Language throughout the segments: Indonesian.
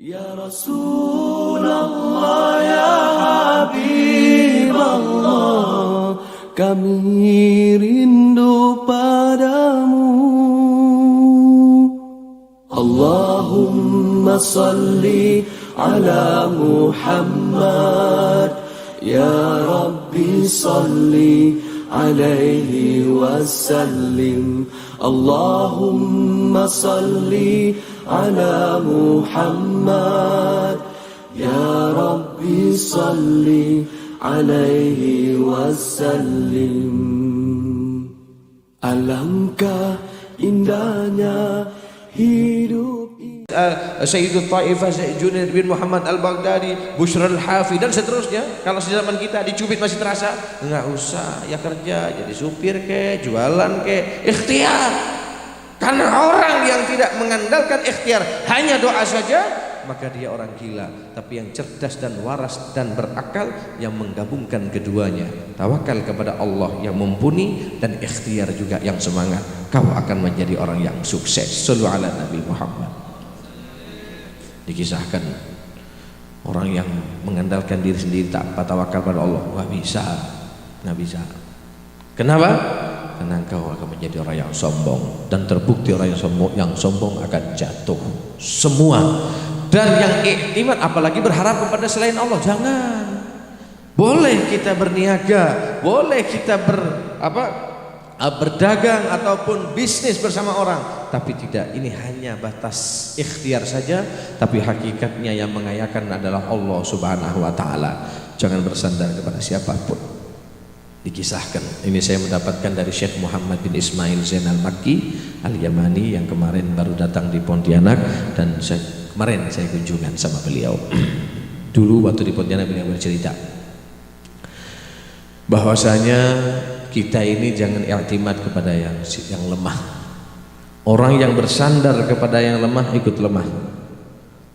Ya Rasulullah, ya Habiballah, kami rindu padamu. Allahumma salli ala Muhammad, ya Rabbi salli alaihi wasallim. Allahumma salli ala Muhammad, ya Rabbi salli alaihi wasallim. Alangkah indahnya hidup Sayyidul Taifah Junaid bin Muhammad Al-Baghdadi, Bushra Al-Hafi dan seterusnya. Kalau di zaman kita dicubit masih terasa, enggak usah ya kerja jadi supir ke, jualan ke, ikhtiar. Karena orang yang tidak mengandalkan ikhtiar, hanya doa saja, maka dia orang gila. Tapi yang cerdas dan waras dan berakal yang menggabungkan keduanya, tawakal kepada Allah yang mumpuni dan ikhtiar juga yang semangat, kau akan menjadi orang yang sukses. Sallu ala Nabi Muhammad. Dikisahkan orang yang mengandalkan diri sendiri tak tawakal pada Allah, wah bisa, nggak bisa. Kenapa? Karena engkau akan menjadi orang yang sombong, dan terbukti orang yang sombong akan jatuh semua. Dan yang iktimat apalagi berharap kepada selain Allah, jangan. Boleh kita berniaga, boleh kita berdagang ataupun bisnis bersama orang, tapi tidak, ini hanya batas ikhtiar saja, tapi hakikatnya yang mengayakan adalah Allah Subhanahu wa taala. Jangan bersandar kepada siapapun. Dikisahkan, ini saya mendapatkan dari Syekh Muhammad bin Ismail Zainal Makki Al-Yamani yang kemarin baru datang di Pontianak, dan kemarin saya kunjungan sama beliau. Dulu waktu di Pontianak beliau bercerita bahwasanya kita ini jangan i'timad kepada yang lemah. Orang yang bersandar kepada yang lemah ikut lemah.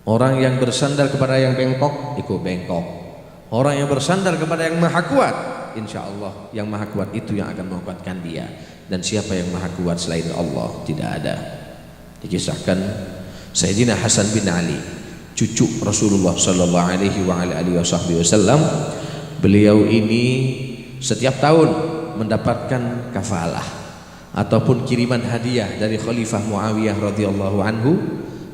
Orang yang bersandar kepada yang bengkok ikut bengkok. Orang yang bersandar kepada yang maha kuat, insya Allah yang maha kuat itu yang akan menguatkan dia. Dan siapa yang maha kuat selain Allah? Tidak ada. Dikisahkan Sayyidina Hasan bin Ali, cucu Rasulullah sallallahu alaihi wasallam, beliau ini setiap tahun mendapatkan kafalah ataupun kiriman hadiah dari Khalifah Muawiyah radhiyallahu anhu.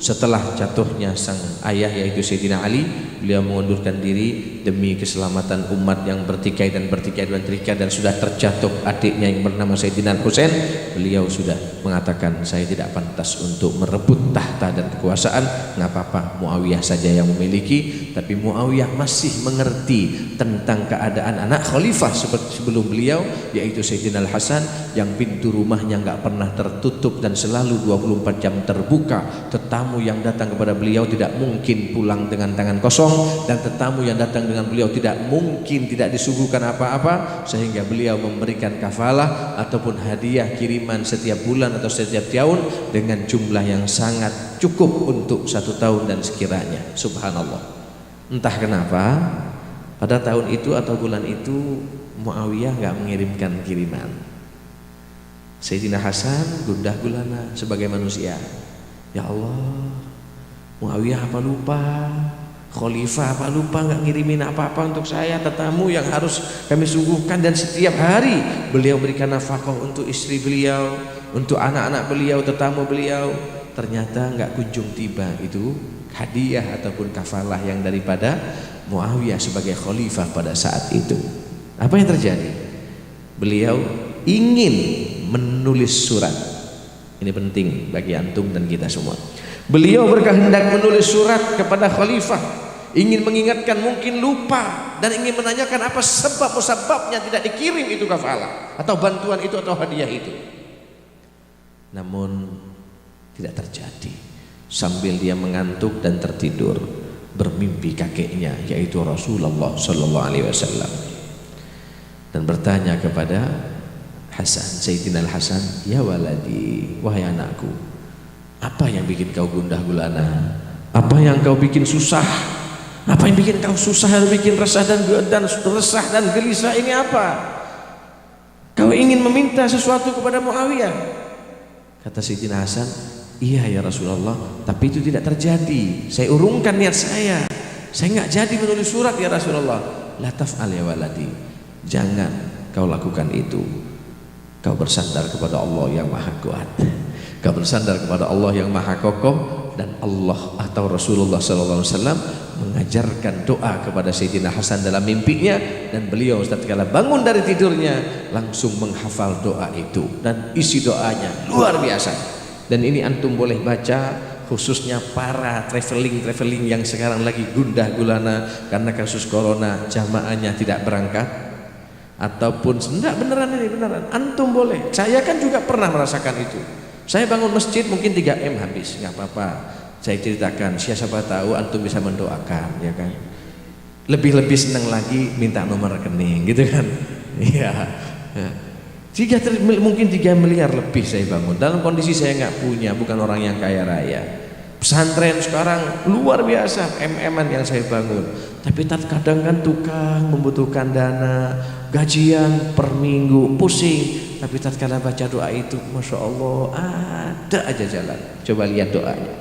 Setelah jatuhnya sang ayah yaitu Sayyidina Ali, beliau mengundurkan diri demi keselamatan umat yang bertikai dan sudah terjatuh adiknya yang bernama Sayyidina Husain. Beliau sudah mengatakan, saya tidak pantas untuk merebut tahta dan kekuasaan, nggak apa-apa Muawiyah saja yang memiliki. Tapi Muawiyah masih mengerti tentang keadaan anak khalifah seperti sebelum beliau, yaitu Sayyidina Al-Hasan, yang pintu rumahnya nggak pernah tertutup dan selalu 24 jam terbuka. Tetamu yang datang kepada beliau tidak mungkin pulang dengan tangan kosong, dan tetamu yang datang dengan beliau tidak mungkin tidak disuguhkan apa-apa, sehingga beliau memberikan kafalah ataupun hadiah kiriman setiap bulan atau setiap tahun dengan jumlah yang sangat cukup untuk 1 tahun dan sekiranya. Subhanallah. Entah kenapa pada tahun itu atau bulan itu Muawiyah nggak mengirimkan kiriman. Sayyidina Hasan gundah gulana sebagai manusia. Ya Allah, Muawiyah apa lupa, Khalifah apa lupa nggak ngirimin apa-apa untuk saya, tetamu yang harus kami suguhkan, dan setiap hari beliau berikan nafkah untuk istri beliau, untuk anak-anak beliau, tetamu beliau. Ternyata nggak kunjung tiba itu hadiah ataupun kafalah yang daripada Muawiyah sebagai khalifah pada saat itu. Apa yang terjadi? Beliau ingin menulis surat. Ini penting bagi antum dan kita semua. Beliau berkehendak menulis surat kepada khalifah, ingin mengingatkan, mungkin lupa, dan ingin menanyakan apa sebabnya tidak dikirim itu kafalah atau bantuan itu atau hadiah itu. Namun tidak terjadi. Sambil dia mengantuk dan tertidur, bermimpi kakeknya yaitu Rasulullah sallallahu alaihi wasallam, dan bertanya kepada Hasan, Sayyidina Al-Hasan, ya waladi, wahai anakku, apa yang bikin kau gundah gulana? Apa yang kau bikin susah? Apa yang bikin kau susah dan bikin resah dan gelisah ini apa? Kau ingin meminta sesuatu kepada Muawiyah? Kata Sayyidina Hasan, Iya ya Rasulullah, tapi itu tidak terjadi. Saya urungkan niat saya nggak jadi menulis surat ya Rasulullah. La taf'al ya waladi, jangan kau lakukan itu. Kau bersandar kepada Allah yang maha kuat, kau bersandar kepada Allah yang maha kokoh. Dan Allah atau Rasulullah SAW mengajarkan doa kepada Sayyidina Hasan dalam mimpinya, dan beliau tatkala bangun dari tidurnya langsung menghafal doa itu, dan isi doanya luar biasa. Dan ini antum boleh baca, khususnya para traveling yang sekarang lagi gundah gulana karena kasus corona, jamaahnya tidak berangkat, ataupun enggak, beneran ini beneran, antum boleh. Saya kan juga pernah merasakan itu. Saya bangun masjid mungkin 3M habis, nggak apa-apa. Saya ceritakan, siapa tahu antum bisa mendoakan, ya kan. Lebih senang lagi minta nomor rekening, gitu kan. Iya. Mungkin 3 miliar lebih saya bangun. Dalam kondisi saya nggak punya, bukan orang yang kaya raya. Pesantren sekarang luar biasa, MM-an yang saya bangun. Tapi kadang kan tukang membutuhkan dana, gajian per minggu, pusing. Tapi tatkala baca doa itu, Masya Allah, ada aja jalan. Coba lihat doanya.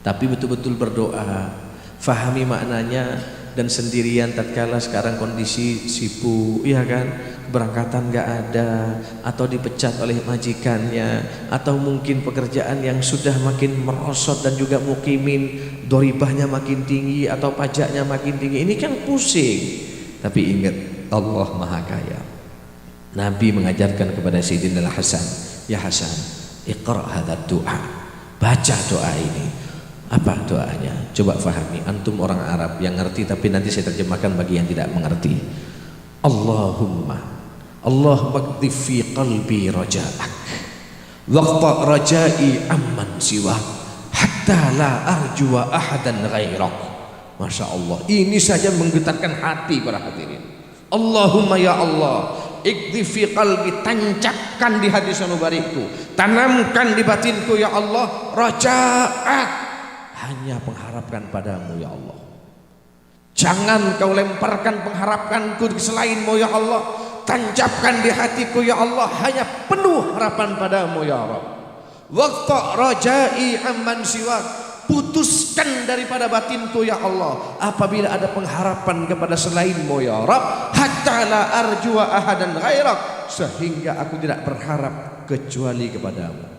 Tapi betul-betul berdoa, fahami maknanya. Dan sendirian tatkala sekarang kondisi sibuk, iya kan, keberangkatan gak ada, atau dipecat oleh majikannya, atau mungkin pekerjaan yang sudah makin merosot dan juga mukimin, doribahnya makin tinggi atau pajaknya makin tinggi. Ini kan pusing. Tapi ingat, Allah maha kaya. Nabi mengajarkan kepada Sayyidina Hasan, ya Hasan, iqra hadzal doa, baca doa ini. Apa doanya? Coba fahami. Antum orang Arab yang ngerti, tapi nanti saya terjemahkan bagi yang tidak mengerti. Allahumma waqdif fi qalbi raja'ak waqta raja'i amman siwak hatta la arjuwa ahadan ghairak. Masya Allah, ini saja menggetarkan hati para hadirin. Allahumma ya Allah, iqdif fi qalbi, tancapkan di hati sanubariku, tanamkan di batinku ya Allah, raja'ak, hanya mengharapkan padamu ya Allah. Jangan kau lemparkan pengharapanku selainmu ya Allah. Tancapkan di hatiku ya Allah, hanya penuh harapan padamu ya Rabb. Waqta rajai amman siwak, putuskan daripada batinku ya Allah apabila ada pengharapan kepada selainmu ya Rabb. Hatta la arjua ahadan ghairak, sehingga aku tidak berharap kecuali kepadamu.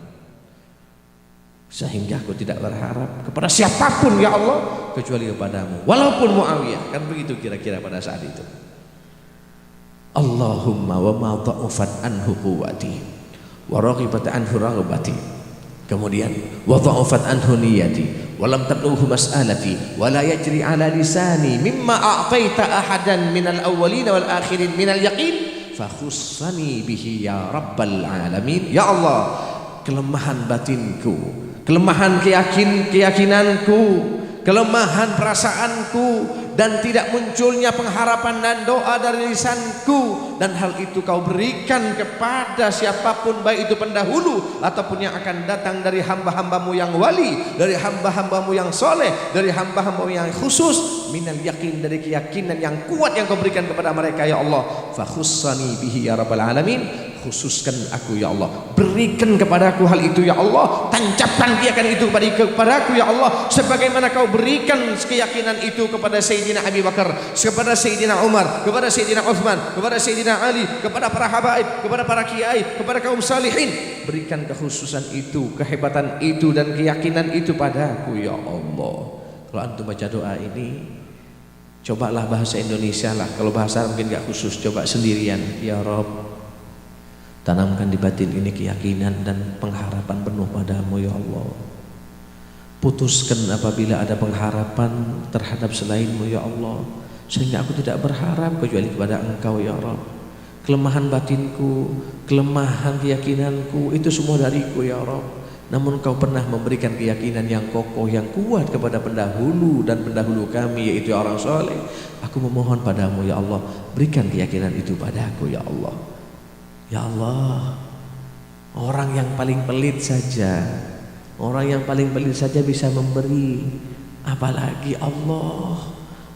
Sehingga aku tidak berharap kepada siapapun ya Allah kecuali kepadamu, walaupun Muawiyah. Kan begitu kira-kira pada saat itu. Allahumma wa ma dha'ufat anhu quwwati wa raghibat anhu raghbati, kemudian wa dha'ufat anhu niyati wa lam tablughu mas'alati wa la yajri ala lisani mimma a'taita ahadan minal awwalin wal akhirin minal yaqin fa khussani bihi ya rabbal alamin. Ya Allah, kelemahan batinku, kelemahan keyakinanku, kelemahan perasaanku, dan tidak munculnya pengharapan dan doa dari lisanku, dan hal itu kau berikan kepada siapapun, baik itu pendahulu ataupun yang akan datang dari hamba-hambamu yang wali, dari hamba-hambamu yang soleh, dari hamba-hambamu yang khusus, minal yakin, dari keyakinan yang kuat yang kau berikan kepada mereka ya Allah. Fa khussani bihi ya rabbal alamin, khususkan aku ya Allah, berikan kepadaku hal itu ya Allah, tancapkan keyakinan itu kepadaku ya Allah, sebagaimana kau berikan keyakinan itu kepada Sayyidina Abi Bakar, kepada Sayyidina Umar, kepada Sayyidina Uthman, kepada Sayyidina Ali, kepada para habaib, kepada para kiai, kepada kaum salihin. Berikan kekhususan itu, kehebatan itu, dan keyakinan itu padaku ya Allah. Kalau antum baca doa ini, cobalah bahasa Indonesia lah. Kalau bahasa mungkin gak khusus, coba sendirian. Ya Rabb, tanamkan di batin ini keyakinan dan pengharapan penuh padamu ya Allah. Putuskan apabila ada pengharapan terhadap selainmu ya Allah, sehingga aku tidak berharap kecuali kepada Engkau ya Rabb. Kelemahan batinku, kelemahan keyakinanku, itu semua dariku ya Rabb. Namun Kau pernah memberikan keyakinan yang kokoh, yang kuat kepada pendahulu dan pendahulu kami, yaitu orang soleh. Aku memohon padamu ya Allah, berikan keyakinan itu padaku ya Allah. Ya Allah, orang yang paling pelit saja, bisa memberi, apalagi Allah.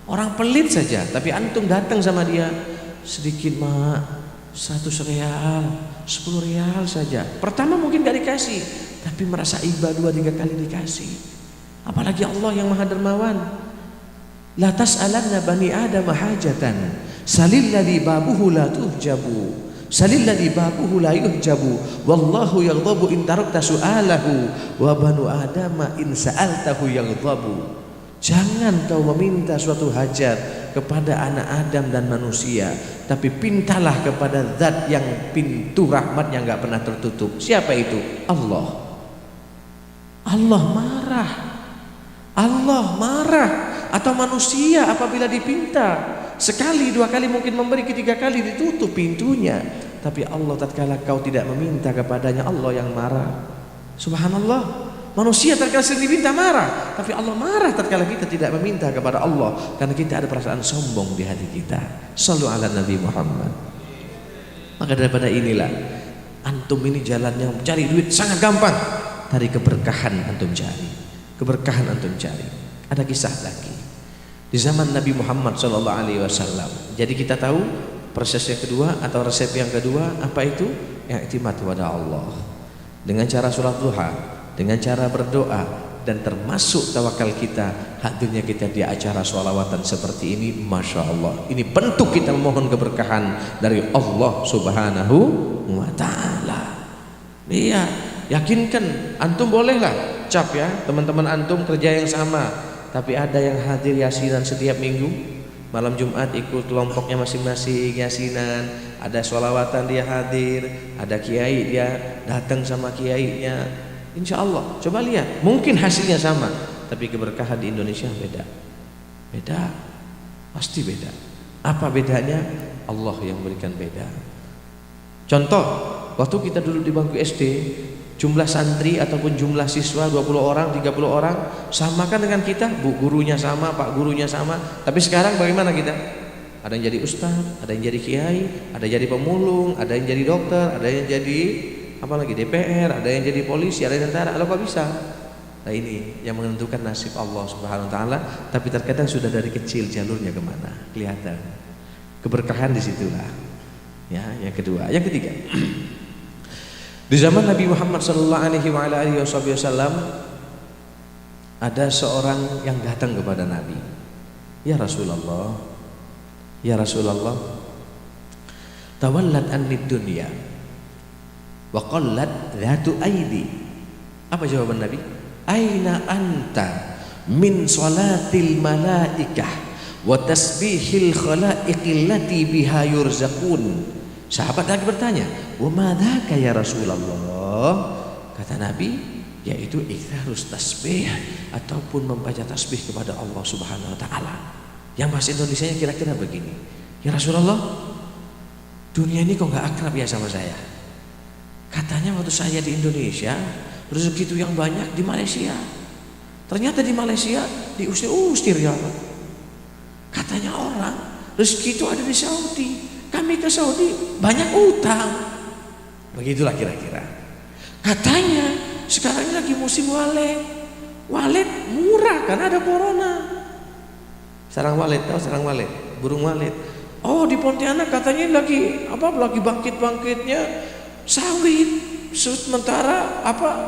Orang pelit saja, tapi antum datang sama dia, sedikit mak, 100 real, 10 real saja. Pertama mungkin gak dikasih, tapi merasa iba 2-3 kali dikasih. Apalagi Allah yang Maha Dermawan. La tas'alanna bani Adam hajatan salilladzi babuhu la tuhjabu salilladzi babuhu la yuhjabu wallahu yaghdabu in tarakta su'alahu wa banu adama in sa'altahu yaghdabu. Jangan kau meminta suatu hajat kepada anak Adam dan manusia, tapi pintalah kepada zat yang pintu rahmatnya enggak pernah tertutup. Siapa itu? Allah. Allah marah. Allah marah. Atau manusia apabila dipinta sekali, 2 kali, mungkin memberi, 3 kali ditutup pintunya. Tapi Allah tatkala kau tidak meminta kepadanya, Allah yang marah. Subhanallah. Manusia tatkala sering diminta marah, tapi Allah marah tatkala kita tidak meminta kepada Allah, karena kita ada perasaan sombong di hati kita. Shallu ala Nabi Muhammad. Maka daripada inilah, antum ini jalannya mencari duit sangat gampang. Dari keberkahan antum cari. Keberkahan antum cari. Ada kisah lagi di zaman Nabi Muhammad SAW. Jadi kita tahu proses yang kedua atau resep yang kedua apa itu? I'timad kepada Allah dengan cara sholat duha, dengan cara berdoa, dan termasuk tawakal kita hadirnya kita di acara sholawatan seperti ini. Masya Allah, ini bentuk kita memohon keberkahan dari Allah Subhanahu wa Ta'ala. Iya, yakinkan antum bolehlah cap ya, teman-teman antum kerja yang sama, tapi ada yang hadir yasinan setiap minggu, malam Jumat ikut kelompoknya masing-masing yasinan, ada sholawatan dia hadir, ada kiai dia datang sama kiainya. Insya Allah, coba lihat, mungkin hasilnya sama, tapi keberkahan di Indonesia beda. Beda, pasti beda. Apa bedanya? Allah yang berikan beda. Contoh, waktu kita dulu di bangku SD, jumlah santri ataupun jumlah siswa 20 orang, 30 orang, samakan dengan kita, bu gurunya sama, pak gurunya sama. Tapi sekarang bagaimana kita? Ada yang jadi ustaz, ada yang jadi kiai, ada yang jadi pemulung, ada yang jadi dokter, ada yang jadi apalagi DPR, ada yang jadi polisi, ada yang tentara. Kalau kok bisa? Nah ini yang menentukan nasib Allah Subhanahu Wa Taala. Tapi terkadang sudah dari kecil jalurnya kemana kelihatan. Keberkahan disitulah. Ya, yang kedua, yang ketiga. Di zaman Nabi Muhammad Sallallahu Alaihi Wasallam ada seorang yang datang kepada Nabi. Ya Rasulullah, ya Rasulullah, tawallat annid dunya wa qallat dhatu aidi. Apa jawaban Nabi? Aina anta min salatil malaikah wa tasbihil khalaiqil lati biha yurzaqun. Sahabat lagi bertanya, wa madzaka ya Rasulullah? Kata Nabi, yaitu ikhtharus tasbih ataupun membaca tasbih kepada Allah Subhanahu wa Ta'ala. Yang bahasa Indonesianya kira-kira begini, ya Rasulullah, dunia ini kok gak akrab ya sama saya? Katanya waktu saya di Indonesia, rezeki itu yang banyak di Malaysia. Ternyata di Malaysia diusir-usir ya Allah. Katanya orang, rezeki itu ada di Saudi. Kami ke Saudi banyak utang. Begitulah kira-kira. Katanya sekarang ini lagi musim walet. Walet murah karena ada corona. Sarang walet, tahu sarang walet? Burung walet. Oh, di Pontianak katanya lagi bangkit-bangkitnya sawit. Sementara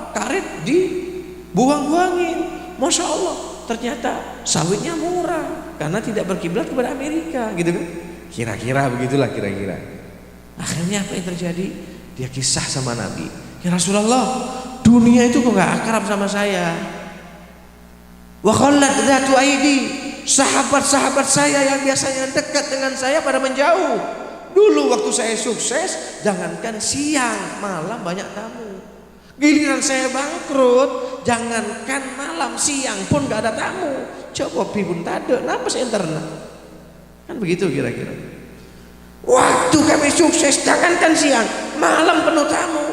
karet dibuang-buangin. Masya Allah, ternyata sawitnya murah karena tidak berkiblat kepada Amerika, gitu kan? Kira-kira begitulah kira-kira. Akhirnya apa yang terjadi? Dia kisah sama Nabi. Ya Rasulullah, dunia itu kok gak akrab sama saya. Wa khallat dhatu aidi. Sahabat-sahabat saya yang biasanya dekat dengan saya pada menjauh. Dulu waktu saya sukses, jangankan siang, malam banyak tamu. Giliran saya bangkrut, jangankan malam, siang pun gak ada tamu. Coba pibun tade, napas internet. Kan begitu kira-kira. Waktu kami sukses, jangankan siang, malam penuh tamu.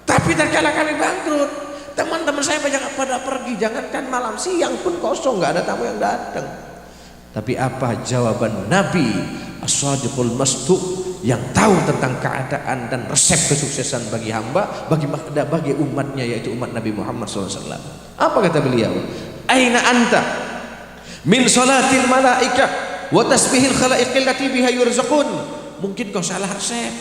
Tapi tatkala kami bangkrut, teman-teman saya pada pergi, jangankan malam, siang pun kosong, nggak ada tamu yang datang. Tapi apa jawaban Nabi As-Sadiqul Masduq yang tahu tentang keadaan dan resep kesuksesan bagi hamba, bagi umatnya, yaitu umat Nabi Muhammad SAW. Apa kata beliau? Aina anta min salatil malaikah wa tasbihil khalaiqil lati biha yurzaqun. Mungkin kau salah resep.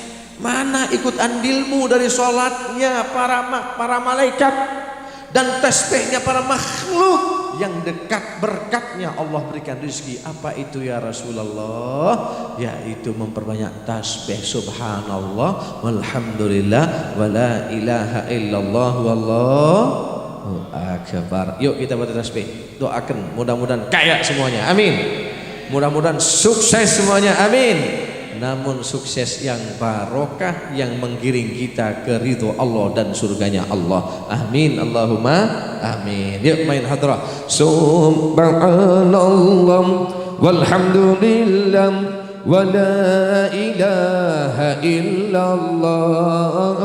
Mana ikut andilmu dari sholatnya para malaikat dan tasbihnya para makhluk yang dekat berkatnya Allah berikan rezeki. Apa itu ya Rasulullah? Yaitu memperbanyak tasbih subhanallah walhamdulillah wala ilaha illallah wallahu akbar. Yuk kita baca tasbih, doakan mudah-mudahan kaya semuanya, amin. Mudah-mudahan sukses semuanya, amin. Namun sukses yang barokah yang menggiring kita ke ridho Allah dan surganya Allah, amin Allahumma amin. Yuk main hadrah. Subhanallah walhamdulillah wala ilaha illallah.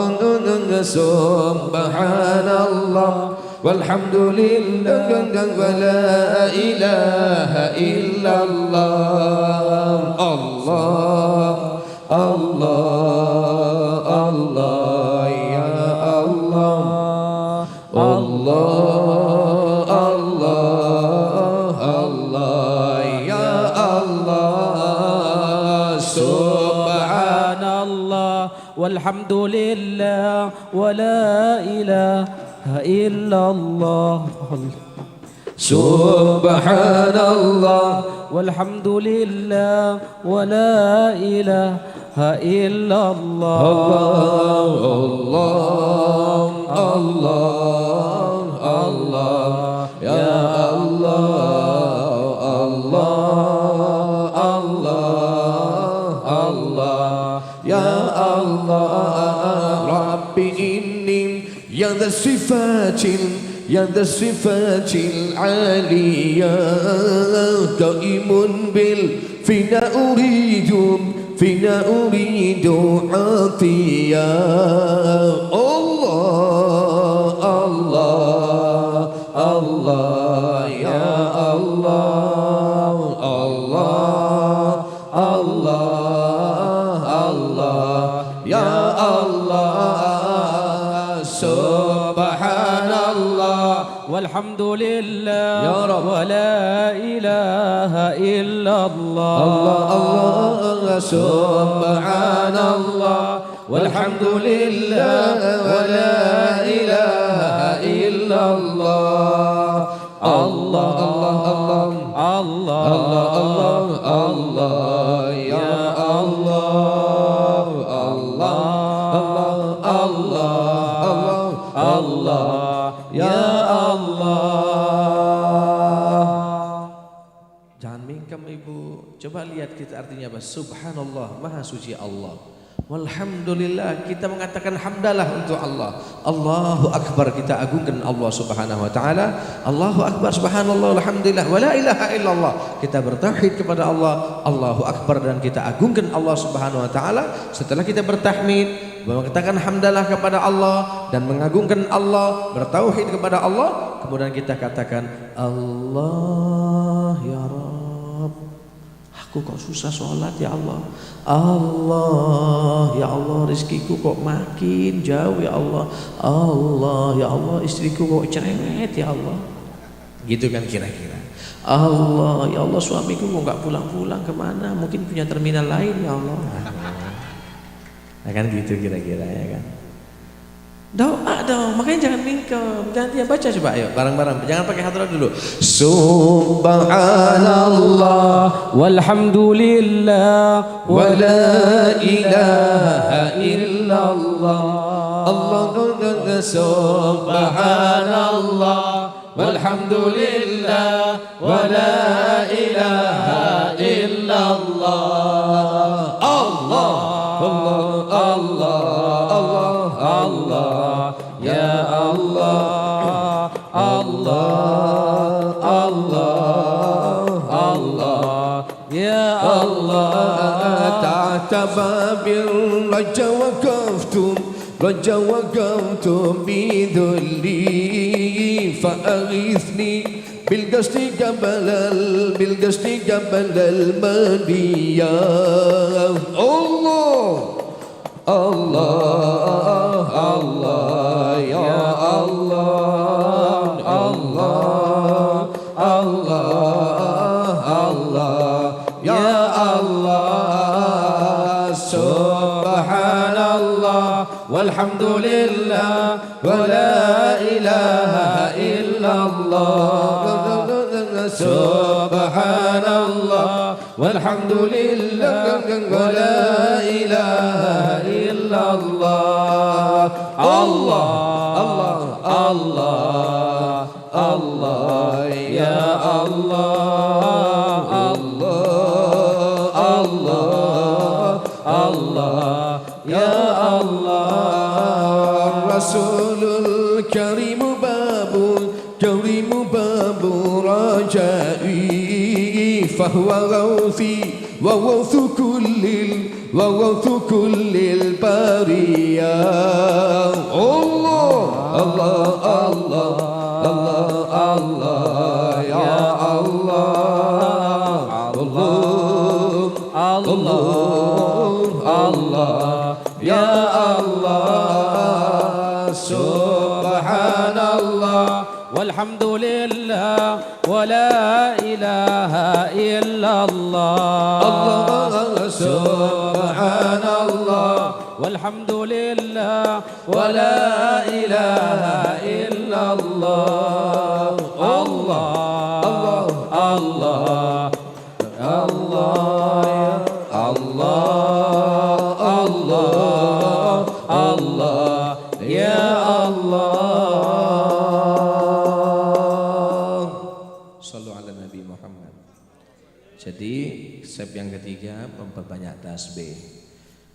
Subhanallah walhamdulillah wala ilaha illallah. Allah Allah Allah ya Allah. Allah Allah Allah ya Allah. Subhanallah walhamdulillah wala ilaha illallah. Subhanallah walhamdulillah wala ilaha illallah. Allah Allah Allah ya Allah. Allah Allah Allah ya Allah. Rabbi inni ya dha sifatil يا ذا الصفات العالية قائم بالفنا أريد عطية. الله الله الله يا الله. الله الله الله يا الله. walhamdulillah ya Rabb wala ilaha illallah. Allah subhanallah walhamdulillah wala ilaha illallah. Allah Allah Allah Allah Allah ya Allah. Allah Allah Allah ya Allah. Jangan mingkem ibu. Coba lihat kita artinya apa? Subhanallah, maha suci Allah. Walhamdulillah, kita mengatakan hamdalah untuk Allah. Allahu akbar, kita agungkan Allah subhanahu wa ta'ala. Allahu akbar, subhanallah, alhamdulillah, wa la ilaha illallah. Kita bertauhid kepada Allah. Allahu akbar, dan kita agungkan Allah subhanahu wa ta'ala. Setelah kita bertahmid, mengatakan hamdalah kepada Allah dan mengagungkan Allah, bertauhid kepada Allah, kemudian kita katakan Allah ya Rabb, aku kok susah sholat ya Allah. Allah ya Allah, rezekiku kok makin jauh ya Allah. Allah ya Allah, istriku kok cerewet ya Allah. Gitu kan kira-kira. Allah ya Allah, suamiku kok nggak pulang-pulang, kemana, mungkin punya terminal lain ya Allah. Nah, kan gitu kira-kira ya kan. Doa dong, makanya jangan mingkem. Gantian baca coba, ayo bareng-bareng. Jangan pakai hadrat dulu. Subhanallah walhamdulillah wala ilaha illallah. Allah subhanallah walhamdulillah wala ilaha illallah. Allah Allah Allah Allah Allah ya Allah. Allah Allah Allah ya Allah. Ta'taba bil raja waqaftum bidhulli fa'aghithni bilqasdi jabalal madiyah. Allah Allah ya Allah. Allah Allah ya Allah. Subhanallah والحمد لله ولا إله إلا الله سبحان الله والحمد لله ولا إله إلا الله الله الله الله يا الله الله الله يا الله رسول الكريم باب رجائي فهو غوثي وغوث كل البرية الله الله الله الله الله يا الله الله الله الله يا الله سبحان الله والحمد لله ولا إله إلا الله سبحان الله والحمد لله ولا إله إلا الله الله الله الله الله الله الله يا الله. Sallu ala Nabi Muhammad. Jadi step yang ketiga memperbanyak tasbih.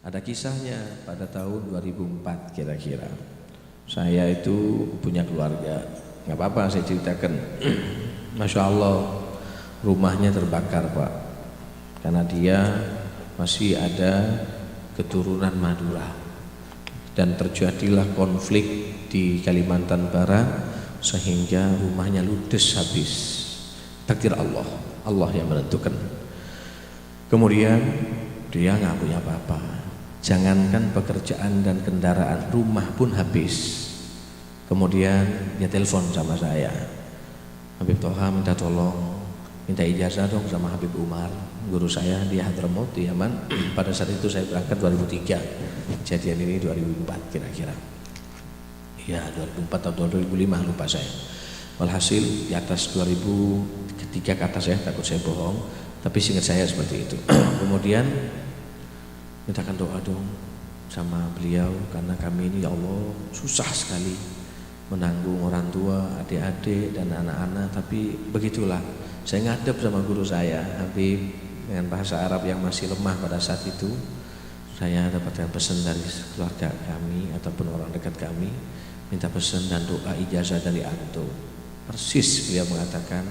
Ada kisahnya pada tahun 2004 kira-kira. Saya itu punya keluarga, nggak apa-apa saya ceritakan. Masya Allah, rumahnya terbakar Pak, karena dia masih ada keturunan Madura, dan terjadilah konflik di Kalimantan Barat sehingga rumahnya ludes habis. Takdir Allah, Allah yang menentukan. Kemudian dia nggak punya apa-apa, jangankan pekerjaan dan kendaraan, rumah pun habis. Kemudian dia telepon sama saya, Habib Toha minta tolong, minta ijazah dong sama Habib Umar, guru saya di Hadramaut di Yaman. Pada saat itu saya berangkat 2003, kejadian ini 2004 kira-kira. Ya 2004 atau 2005 lupa saya. Walhasil di atas 2003 ke atas ya, takut saya bohong, tapi seingat saya seperti itu. Kemudian mintakan doa dong sama beliau, karena kami ini ya Allah susah sekali menanggung orang tua, adik-adik dan anak-anak. Tapi begitulah, saya ngadep sama guru saya Habib dengan bahasa Arab yang masih lemah pada saat itu. Saya dapatkan pesan dari keluarga kami ataupun orang dekat kami, minta pesan dan doa ijazah dari antum. Persis beliau mengatakan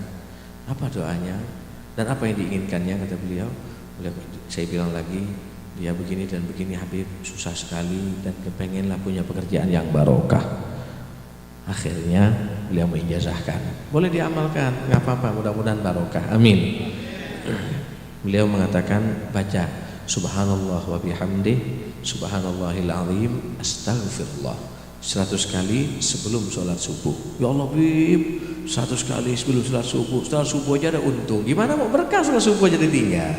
apa doanya dan apa yang diinginkannya, kata beliau. Saya bilang lagi, dia begini dan begini Habib, susah sekali dan kepengenlah punya pekerjaan yang barokah. Akhirnya beliau mengijazahkan, boleh diamalkan, nggak apa-apa, mudah-mudahan barokah, amin. Beliau mengatakan baca subhanallah wa bihamdih subhanallahil azim astaghfirullah 100 kali sebelum sholat subuh. Ya Allah Bib, 100 kali sebelum sholat subuh. Sholat subuh aja ada untung, gimana mau berkah sholat subuh aja ditinggal.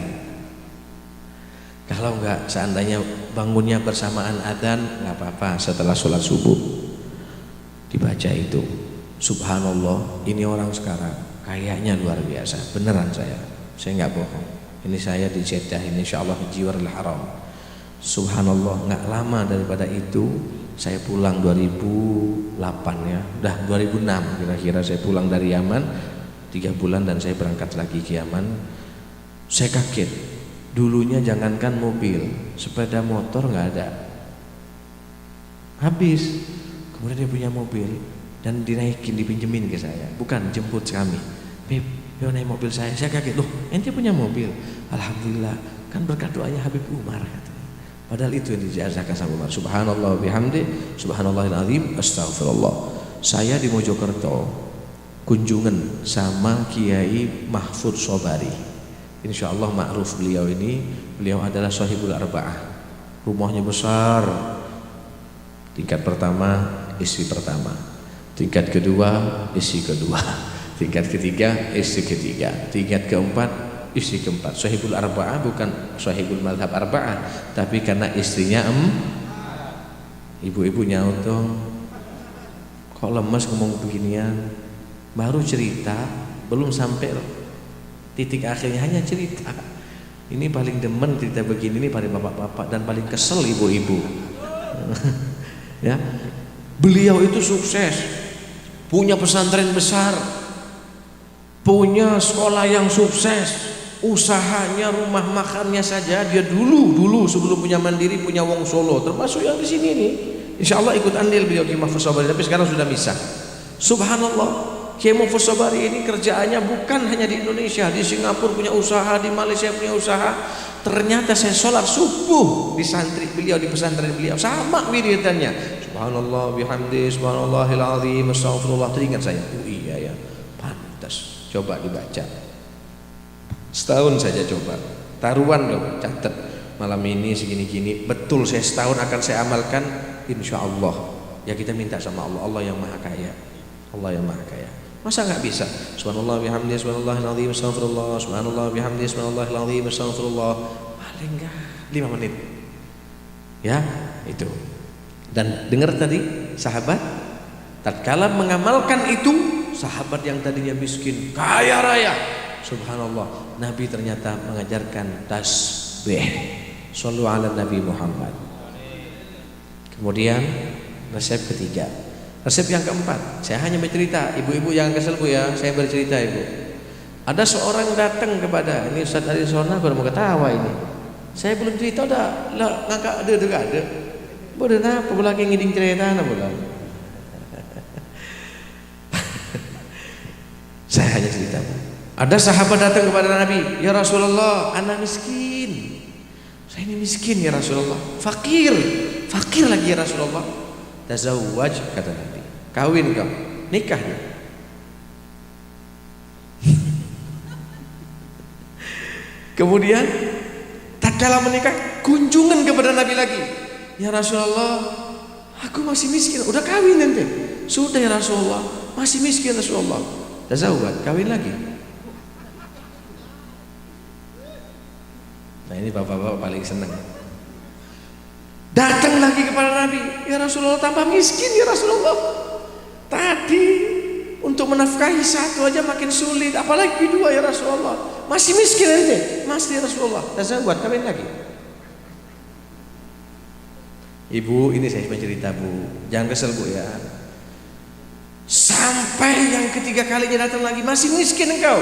Kalau enggak, seandainya bangunnya bersamaan adzan, nggak apa-apa, setelah sholat subuh dibaca itu subhanallah. Ini orang sekarang kayaknya luar biasa, beneran saya nggak bohong. Ini saya di Jeddah ini insyaallah di Jiwaril Haram. Subhanallah, nggak lama daripada itu saya pulang 2008 ya, udah 2006 kira-kira saya pulang dari Yaman 3 bulan dan saya berangkat lagi ke Yaman. Saya kaget, dulunya jangankan mobil, sepeda motor nggak ada, habis. Kemudian dia punya mobil dan dinaikin, dipinjemin ke saya, bukan jemput kami. Beb, yo naik mobil saya kaget, loh ente punya mobil? Alhamdulillah, kan berkat doanya Habib Umar katanya. Padahal itu yang dijazahkan sama Umar. Subhanallah bihamdi subhanallahil azim astaghfirullah. Saya di Mojokerto kunjungan sama Kiai Mahfud Sobari, insyaallah ma'ruf beliau ini. Beliau adalah sahibul arba'ah, rumahnya besar, tingkat pertama istri pertama, tingkat kedua istri kedua, tingkat ketiga istri ketiga, tingkat keempat istri keempat. Sahibul arba'ah bukan sahibul madhab arba'ah, tapi karena istrinya Ibu-ibu nyaut dong. Kok lemes ngomong beginian? Baru cerita, belum sampai titik akhirnya, hanya cerita. Ini paling demen cerita begini nih paling bapak-bapak, dan paling kesel ibu-ibu. Ya, beliau itu sukses, punya pesantren besar, punya sekolah yang sukses, usahanya rumah makannya saja dia dulu sebelum punya Mandiri punya Wong Solo, termasuk yang di sini nih. Insya Allah ikut andil beliau Kiai Mahfuz Sobari, tapi sekarang sudah misah. Subhanallah, Kiai Mahfuz Sobari ini kerjaannya bukan hanya di Indonesia, di Singapura punya usaha, di Malaysia punya usaha. Ternyata saya sholat subuh di santri beliau, di pesantren beliau, sama wiridannya. Subhanallah bihamdi, subhanallahil azim, astagfirullah. Teringat saya, oh iya ya, pantas. Coba dibaca. Setahun saja coba. Taruhan dong, catat. Malam ini segini-gini, betul saya setahun akan saya amalkan, insya Allah. Ya kita minta sama Allah, Allah yang maha kaya, Allah yang maha kaya. Masa nggak bisa? Subhanallah bihamdi, subhanallahil azim, astagfirullah, subhanallah bihamdi, subhanallahil azim, astagfirullah. Paling enggak 5 menit. Ya, itu. Dan dengar tadi sahabat, tatkala mengamalkan itu, sahabat yang tadinya miskin kaya raya, subhanallah, Nabi ternyata mengajarkan tasbih. Shallu ala Nabi Muhammad. Kemudian resep ketiga. Resep yang keempat, saya hanya bercerita, ibu-ibu jangan kesel bu ya, saya bercerita ibu. Ada seorang datang kepada, ini Ustaz Arizona baru mau ketawa ini. Saya belum cerita dah, lah ngangkat ada. Bodoh apa, bu lagi ngiding cerita na bulan. Saya hanya cerita. Ada sahabat datang kepada Nabi, ya Rasulullah, anak miskin. Saya ini miskin ya Rasulullah, fakir lagi ya Rasulullah. Tazawwaj, kata Nabi, kawin kau, nikah dia. Kemudian tatkala menikah, kunjungan kepada Nabi lagi, ya Rasulullah, aku masih miskin. Udah kawin nanti, sudah ya Rasulullah, masih miskin Rasulullah. Tazawwaj, kawin lagi. Nah ini bapak-bapak paling senang. Datang lagi kepada Nabi, ya Rasulullah, tambah miskin ya Rasulullah. Tadi untuk menafkahi satu aja makin sulit, apalagi dua ya Rasulullah. Masih miskin aja, masih ya Rasulullah. Tazawwaj, kawin lagi. Ibu, ini saya cerita bu, jangan kesel bu ya. Sampai yang ketiga kalinya datang lagi, masih miskin engkau.